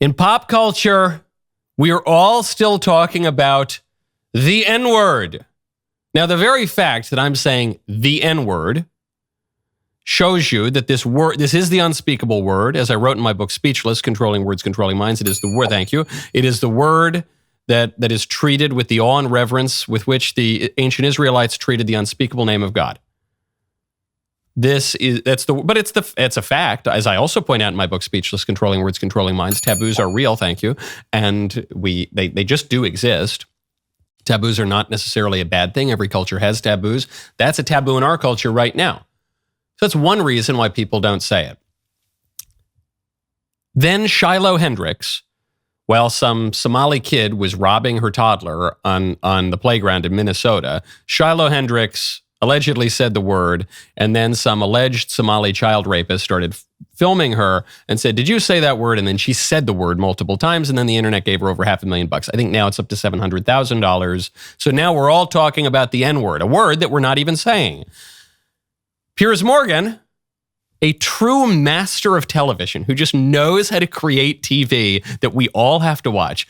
In pop culture, we are all still talking about the N-word. Now, the very fact that I'm saying the N-word shows you that this is the unspeakable word. As I wrote in my book, Speechless, Controlling Words, Controlling Minds, it is the word, thank you. It is the word that is treated with the awe and reverence with which the ancient Israelites treated the unspeakable name of God. It's a fact. As I also point out in my book, Speechless, Controlling Words, Controlling Minds, taboos are real, thank you. And they just do exist. Taboos are not necessarily a bad thing. Every culture has taboos. That's a taboo in our culture right now. So that's one reason why people don't say it. Then Shiloh Hendricks, while some Somali kid was robbing her toddler on the playground in Minnesota, Shiloh Hendricks allegedly said the word, and then some alleged Somali child rapist started filming her and said, "Did you say that word?" And then she said the word multiple times, and then the internet gave her over $500,000. I think now it's up to $700,000. So now we're all talking about the N-word, a word that we're not even saying. Piers Morgan, a true master of television who just knows how to create TV that we all have to watch.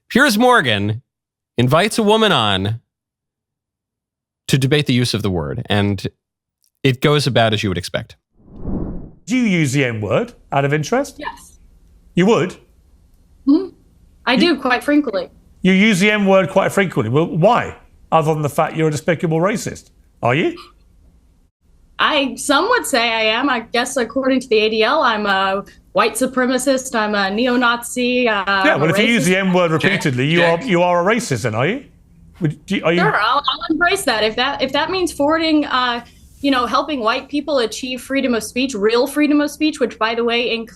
Piers Morgan invites a woman on to debate the use of the word, and it goes about as you would expect. Do you use the N-word out of interest? Yes. You would? Mm-hmm. I do quite frequently. You use the N-word quite frequently. Well, why? Other than the fact you're a despicable racist. Are you? Some would say I am. I guess according to the ADL, I'm a white supremacist. I'm a neo-Nazi. Yeah, well, if you use the N-word repeatedly, you are a racist then, are you? Are you? Sure, I'll embrace that. If that means forwarding, helping white people achieve freedom of speech, real freedom of speech, which, by the way,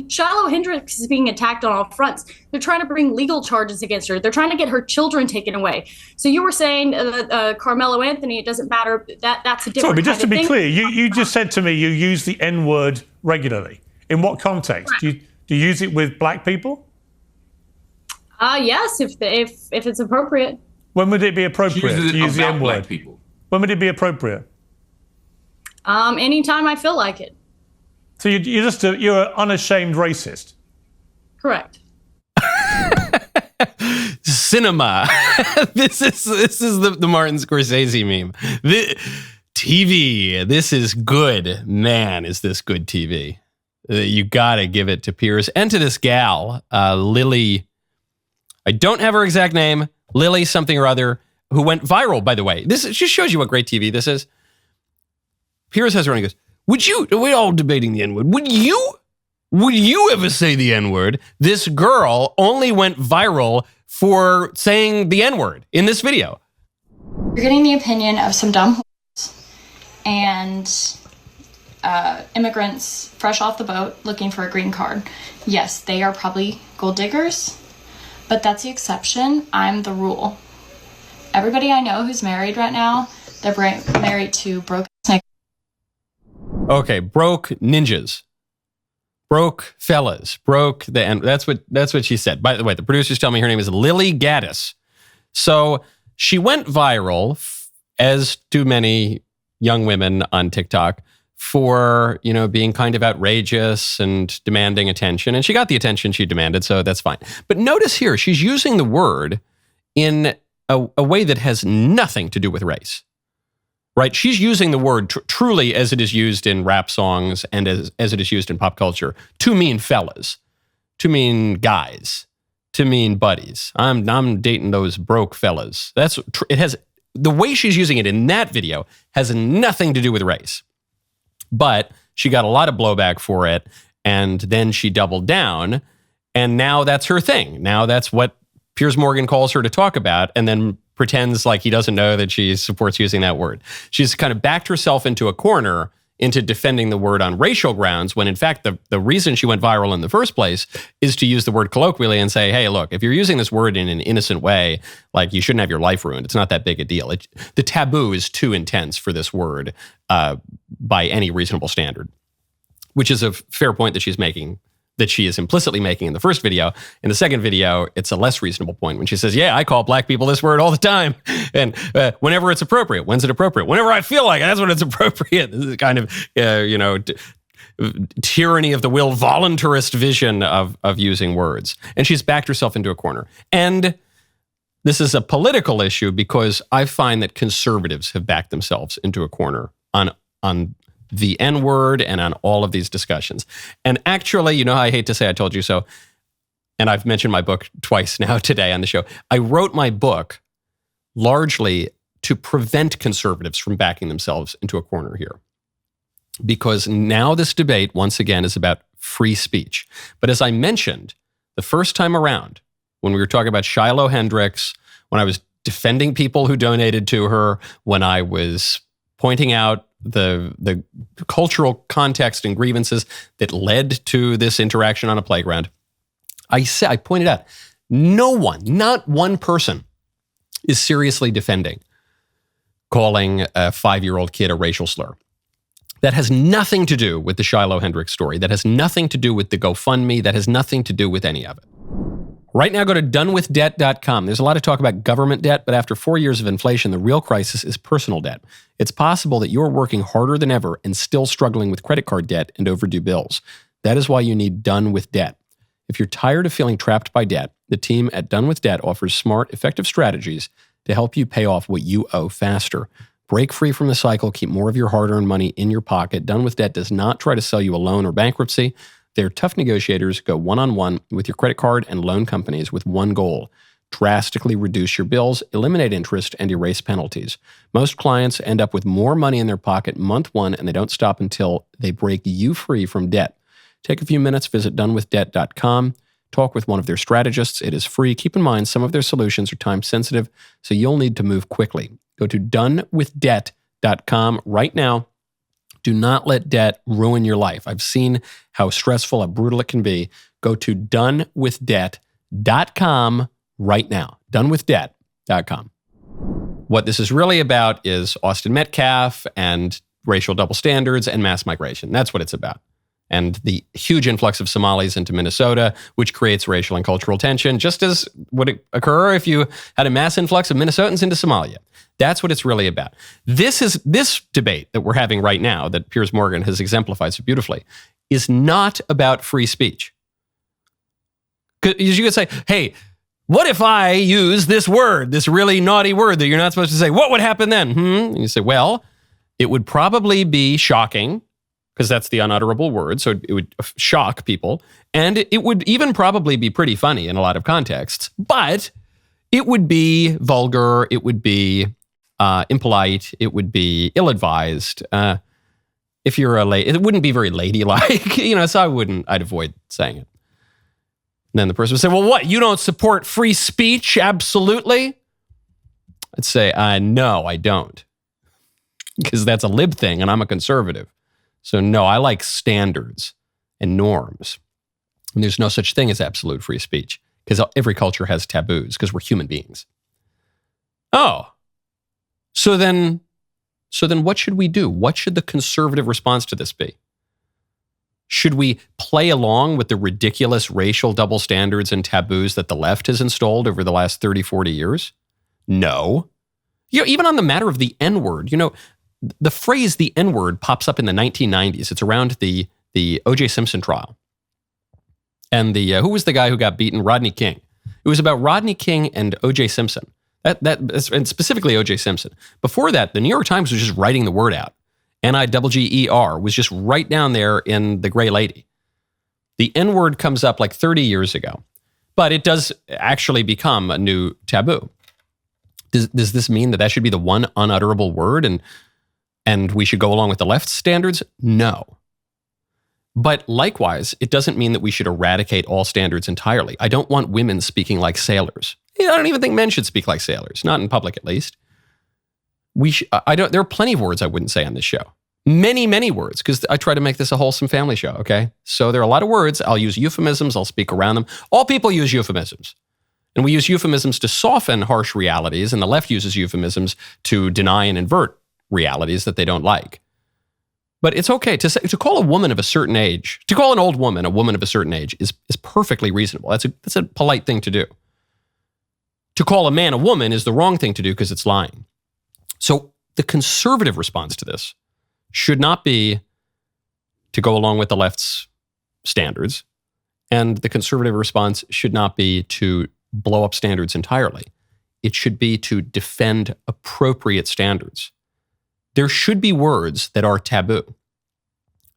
Shiloh Hendricks is being attacked on all fronts. They're trying to bring legal charges against her. They're trying to get her children taken away. So you were saying Carmelo Anthony, it doesn't matter. That's a different. Sorry, but just to be thing. clear, you just said to me you use the N-word regularly. In what context? Do you use it with black people? Yes, if it's appropriate. When would it be appropriate to use the N-word? When would it be appropriate? Anytime I feel like it. So you're an unashamed racist. Correct. Cinema. This is the Martin Scorsese meme. TV. This is good. Man, is this good TV. You got to give it to Piers and to this gal, Lilly. I don't have her exact name. Lilly something or other, who went viral, by the way. This just shows you what great TV this is. Piers has her on, he goes, we're all debating the N-word. Would you ever say the N-word? This girl only went viral for saying the N-word in this video. You're getting the opinion of some dumb whores and immigrants fresh off the boat looking for a green card. Yes, they are probably gold diggers, but that's the exception. I'm the rule. Everybody I know who's married right now, they're married to broke niggas. Okay, broke ninjas. Broke fellas. That's what she said. By the way, the producers tell me her name is Lilly Gaddis. So she went viral, as do many young women on TikTok, for, being kind of outrageous and demanding attention. And she got the attention she demanded, so that's fine. But notice here, she's using the word in a way that has nothing to do with race. Right? She's using the word truly as it is used in rap songs and as it is used in pop culture to mean fellas, to mean guys, to mean buddies. I'm dating those broke fellas. The way she's using it in that video has nothing to do with race. But she got a lot of blowback for it, and then she doubled down, and now that's her thing. Now that's what Piers Morgan calls her to talk about, and then pretends like he doesn't know that she supports using that word. She's kind of backed herself into a corner into defending the word on racial grounds, when in fact the reason she went viral in the first place is to use the word colloquially and say, hey, look, if you're using this word in an innocent way, like, you shouldn't have your life ruined. It's not that big a deal. The taboo is too intense for this word by any reasonable standard, which is a fair point that she's making, that she is implicitly making in the first video. In the second video, it's a less reasonable point when she says, yeah, I call black people this word all the time. And whenever it's appropriate. When's it appropriate? Whenever I feel like it, that's when it's appropriate. This is kind of, tyranny of the will, voluntarist vision of using words. And she's backed herself into a corner. And this is a political issue because I find that conservatives have backed themselves into a corner on the N-word and on all of these discussions. And actually, you know how I hate to say I told you so, and I've mentioned my book twice now today on the show. I wrote my book largely to prevent conservatives from backing themselves into a corner here. Because now this debate, once again, is about free speech. But as I mentioned, the first time around, when we were talking about Shiloh Hendricks, when I was defending people who donated to her, when I was pointing out the cultural context and grievances that led to this interaction on a playground, I pointed out, no one, not one person, is seriously defending calling a 5-year-old kid a racial slur. That has nothing to do with the Shiloh Hendricks story. That has nothing to do with the GoFundMe. That has nothing to do with any of it. Right now, go to donewithdebt.com. There's a lot of talk about government debt, but after 4 years of inflation, the real crisis is personal debt. It's possible that you're working harder than ever and still struggling with credit card debt and overdue bills. That is why you need Done with Debt. If you're tired of feeling trapped by debt, the team at Done with Debt offers smart, effective strategies to help you pay off what you owe faster. Break free from the cycle, keep more of your hard-earned money in your pocket. Done with Debt does not try to sell you a loan or bankruptcy. Their tough negotiators go one-on-one with your credit card and loan companies with one goal: drastically reduce your bills, eliminate interest, and erase penalties. Most clients end up with more money in their pocket month one, and they don't stop until they break you free from debt. Take a few minutes, visit donewithdebt.com, talk with one of their strategists. It is free. Keep in mind, some of their solutions are time sensitive, so you'll need to move quickly. Go to donewithdebt.com right now. Do not let debt ruin your life. I've seen how stressful, how brutal it can be. Go to donewithdebt.com right now. Donewithdebt.com. What this is really about is Austin Metcalf and racial double standards and mass migration. That's what it's about. And the huge influx of Somalis into Minnesota, which creates racial and cultural tension, just as would occur if you had a mass influx of Minnesotans into Somalia. That's what it's really about. This debate that we're having right now, that Piers Morgan has exemplified so beautifully, is not about free speech. Because you could say, hey, what if I use this word, this really naughty word that you're not supposed to say? What would happen then? And you say, well, it would probably be shocking, because that's the unutterable word, so it would shock people. And it would even probably be pretty funny in a lot of contexts, but it would be vulgar, it would be impolite, it would be ill-advised. If you're it wouldn't be very ladylike, so I'd avoid saying it. And then the person would say, well, what, you don't support free speech? Absolutely. I'd say, no, I don't. Because that's a lib thing, and I'm a conservative. So no, I like standards and norms. And there's no such thing as absolute free speech, because every culture has taboos, because we're human beings. Oh, so then what should we do? What should the conservative response to this be? Should we play along with the ridiculous racial double standards and taboos that the left has installed over the last 30, 40 years? No. Even on the matter of the N-word, the phrase the N-word pops up in the 1990s. It's around the O.J. Simpson trial. And who was the guy who got beaten? Rodney King. It was about Rodney King and O.J. Simpson. And specifically O.J. Simpson. Before that, the New York Times was just writing the word out. N-I-G-G-E-R was just right down there in The Gray Lady. The N-word comes up like 30 years ago. But it does actually become a new taboo. Does this mean that should be the one unutterable word and we should go along with the left's standards? No. But likewise, it doesn't mean that we should eradicate all standards entirely. I don't want women speaking like sailors. I don't even think men should speak like sailors, not in public at least. There are plenty of words I wouldn't say on this show. Many, many words, because I try to make this a wholesome family show, okay? So there are a lot of words. I'll use euphemisms. I'll speak around them. All people use euphemisms. And we use euphemisms to soften harsh realities, and the left uses euphemisms to deny and invert realities that they don't like. But it's okay to call a woman of a certain age, to call an old woman a woman of a certain age is perfectly reasonable. That's a polite thing to do. To call a man a woman is the wrong thing to do because it's lying. So the conservative response to this should not be to go along with the left's standards. And the conservative response should not be to blow up standards entirely. It should be to defend appropriate standards. There should be words that are taboo.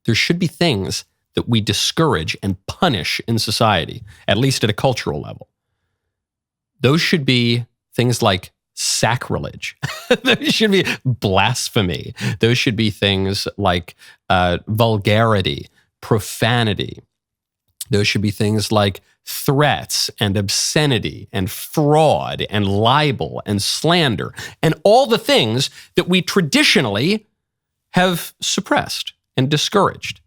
There should be things that we discourage and punish in society, at least at a cultural level. Those should be things like sacrilege. Those should be blasphemy. Those should be things like vulgarity, profanity. Those should be things like threats and obscenity and fraud and libel and slander and all the things that we traditionally have suppressed and discouraged.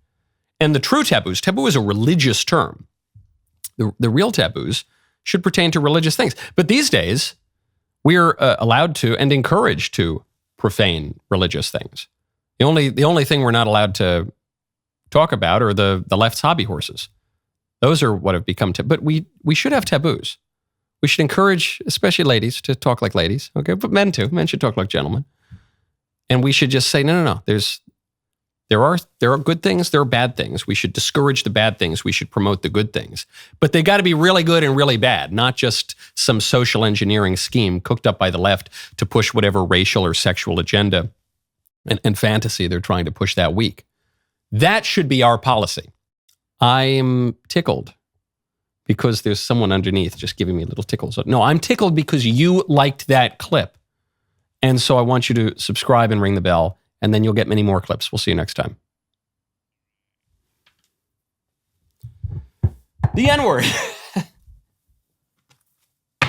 And the true taboos, taboo is a religious term. The real taboos should pertain to religious things. But these days, we're allowed to and encouraged to profane religious things. The only thing we're not allowed to talk about are the left's hobby horses. Those are what have become but we should have taboos. We should encourage, especially ladies, to talk like ladies. Okay, but men too. Men should talk like gentlemen. And we should just say, no. There are good things, there are bad things. We should discourage the bad things. We should promote the good things. But they got to be really good and really bad, not just some social engineering scheme cooked up by the left to push whatever racial or sexual agenda and fantasy they're trying to push that week. That should be our policy. I'm tickled because there's someone underneath just giving me little tickles. No, I'm tickled because you liked that clip. And so I want you to subscribe and ring the bell, and then you'll get many more clips. We'll see you next time. The N-word.